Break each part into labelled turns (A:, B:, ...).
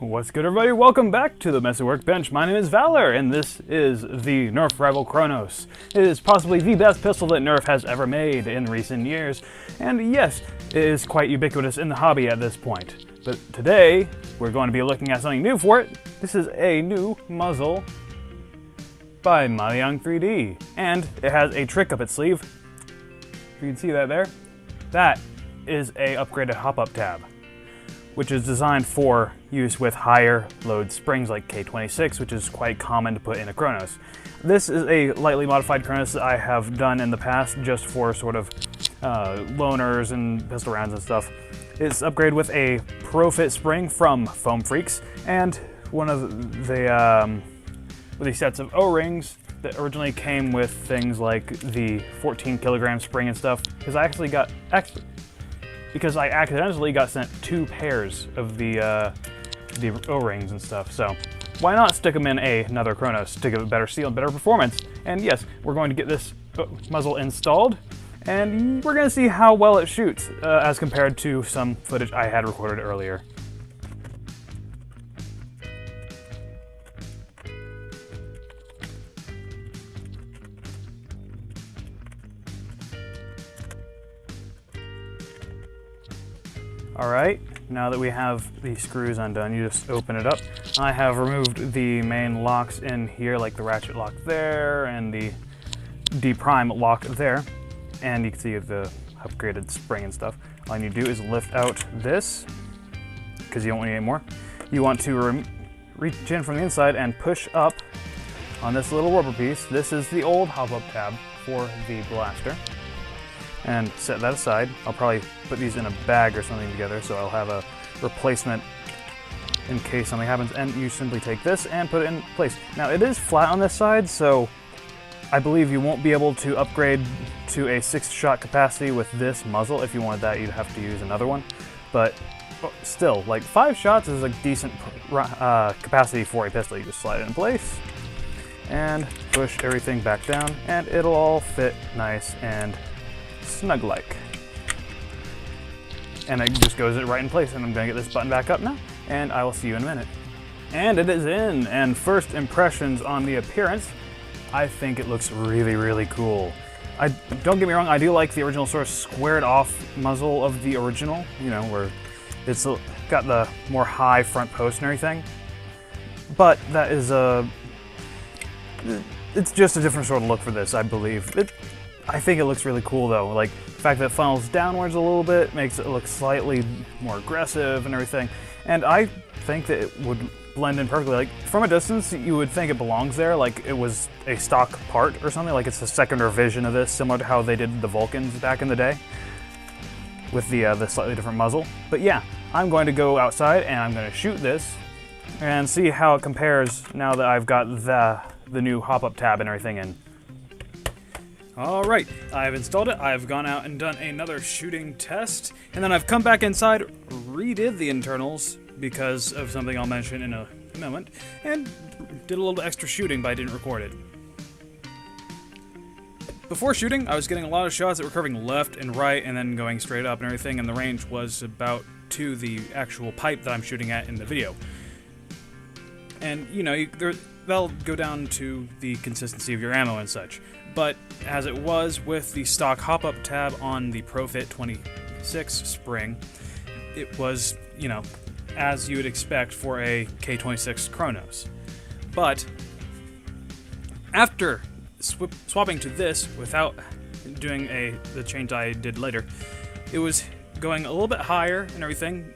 A: What's good, everybody? Welcome back to the Messy Workbench. My name is Valor, and this is the Nerf rival Kronos. It is possibly the best pistol that Nerf has ever made in recent years, and yes, it is quite ubiquitous in the hobby at this point. But today, we're going to be looking at something new for it. This is a new muzzle by Maliang3D, and it has a trick up its sleeve. If you can see that there, that is a upgraded hop-up tab, which is designed for use with higher load springs like K26, which is quite common to put in a Kronos. This is a lightly modified Kronos that I have done in the past just for sort of loaners and pistol rounds and stuff. It's upgraded with a Pro-Fit spring from Foam Freaks and one of the sets of O-rings that originally came with things like the 14 kilogram spring and stuff, because I accidentally got sent 2 pairs of the O-rings and stuff, so why not stick them in another Kronos to give it better seal and better performance? And yes, we're going to get this muzzle installed, and we're going to see how well it shoots as compared to some footage I had recorded earlier. Alright, now that we have the screws undone, you just open it up. I have removed the main locks in here, like the ratchet lock there and the D-prime lock there. And you can see the upgraded spring and stuff. All you need to do is lift out this, because you don't want any more. You want to reach in from the inside and push up on this little rubber piece. This is the old hop-up tab for the blaster. And set that aside. I'll probably put these in a bag or something together, so I'll have a replacement in case something happens. And you simply take this and put it in place. Now it is flat on this side, so I believe you won't be able to upgrade to a 6-shot capacity with this muzzle. If you wanted that, you'd have to use another one. But still, like 5 shots is a decent capacity for a pistol. You just slide it in place and push everything back down, and it'll all fit nice and snug-like. And it just goes right in place, and I'm gonna get this button back up now, and I will see you in a minute. And it is in, and first impressions on the appearance, I think it looks really, really cool. Don't get me wrong, I do like the original sort of squared off muzzle of the original, you know, where it's got the more high front post and everything. But that is it's just a different sort of look for this, I believe. I think it looks really cool though. Like, the fact that it funnels downwards a little bit makes it look slightly more aggressive and everything. And I think that it would blend in perfectly. Like, from a distance, you would think it belongs there, like it was a stock part or something, like it's a second revision of this, similar to how they did the Vulcans back in the day with the slightly different muzzle. But yeah, I'm going to go outside and I'm going to shoot this and see how it compares now that I've got the new hop-up tab and everything in. Alright, I've installed it, I've gone out and done another shooting test, and then I've come back inside, redid the internals because of something I'll mention in a moment, and did a little extra shooting, but I didn't record it. Before shooting, I was getting a lot of shots that were curving left and right and then going straight up and everything, and the range was about to the actual pipe that I'm shooting at in the video. And, you know, that'll go down to the consistency of your ammo and such. But as it was with the stock hop-up tab on the Pro-Fit 26 spring, it was, you know, as you would expect for a K26 Kronos. But after swapping to this without doing the change I did later, it was going a little bit higher and everything,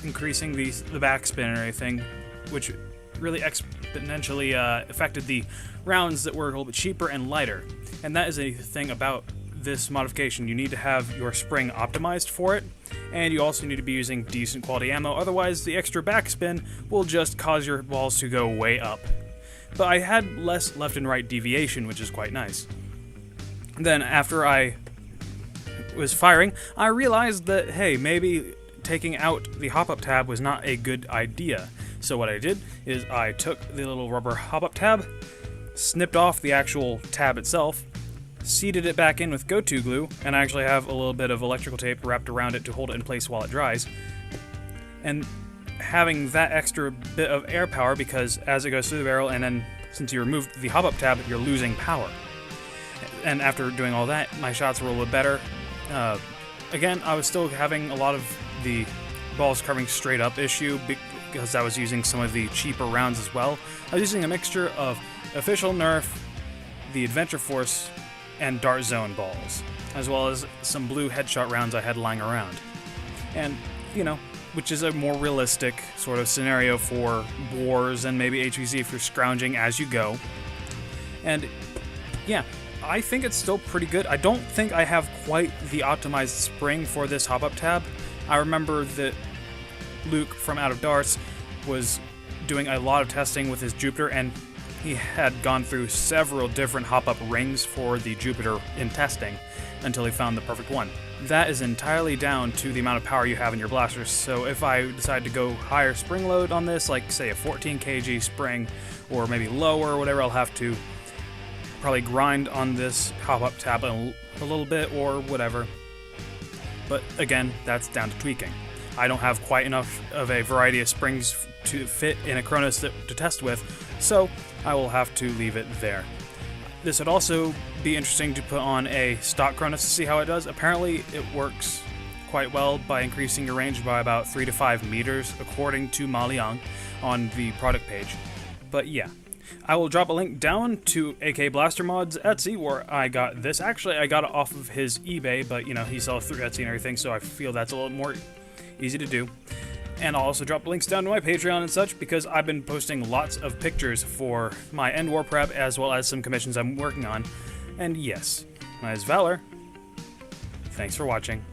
A: increasing the backspin and everything, which really exponentially affected the rounds that were a little bit cheaper and lighter. And that is a thing about this modification. You need to have your spring optimized for it, and you also need to be using decent quality ammo, otherwise the extra backspin will just cause your balls to go way up. But I had less left and right deviation, which is quite nice. Then after I was firing, I realized that, hey, maybe taking out the hop-up tab was not a good idea. So what I did is I took the little rubber hop-up tab, snipped off the actual tab itself, seated it back in with go-to glue, and I actually have a little bit of electrical tape wrapped around it to hold it in place while it dries. And having that extra bit of air power, because as it goes through the barrel, and then since you removed the hop-up tab, you're losing power. And after doing all that, my shots were a little bit better. Again, I was still having a lot of the balls carving straight up issue because I was using some of the cheaper rounds as well. I was using a mixture of official Nerf, the Adventure Force, and Dart Zone balls, as well as some blue headshot rounds I had lying around. And, you know, which is a more realistic sort of scenario for wars and maybe HVZ if you're scrounging as you go. And yeah, I think it's still pretty good. I don't think I have quite the optimized spring for this hop-up tab. I remember that Luke from Out of Darts was doing a lot of testing with his Jupiter, and he had gone through several different hop-up rings for the Jupiter in testing until he found the perfect one. That is entirely down to the amount of power you have in your blasters, so if I decide to go higher spring load on this, like say a 14 kg spring, or maybe lower or whatever, I'll have to probably grind on this hop-up tab a little bit or whatever. But again, that's down to tweaking. I don't have quite enough of a variety of springs to fit in a Kronos to test with, so I will have to leave it there. This would also be interesting to put on a stock Kronos to see how it does. Apparently it works quite well by increasing your range by about 3 to 5 meters, according to Maliang on the product page. But yeah, I will drop a link down to AK Blaster Mod's Etsy, where I got this. Actually, I got it off of his eBay, but you know, he sells through Etsy and everything, so I feel that's a little more easy to do. And I'll also drop links down to my Patreon and such, because I've been posting lots of pictures for my End War prep, as well as some commissions I'm working on. And yes, my name is Valor. Thanks for watching.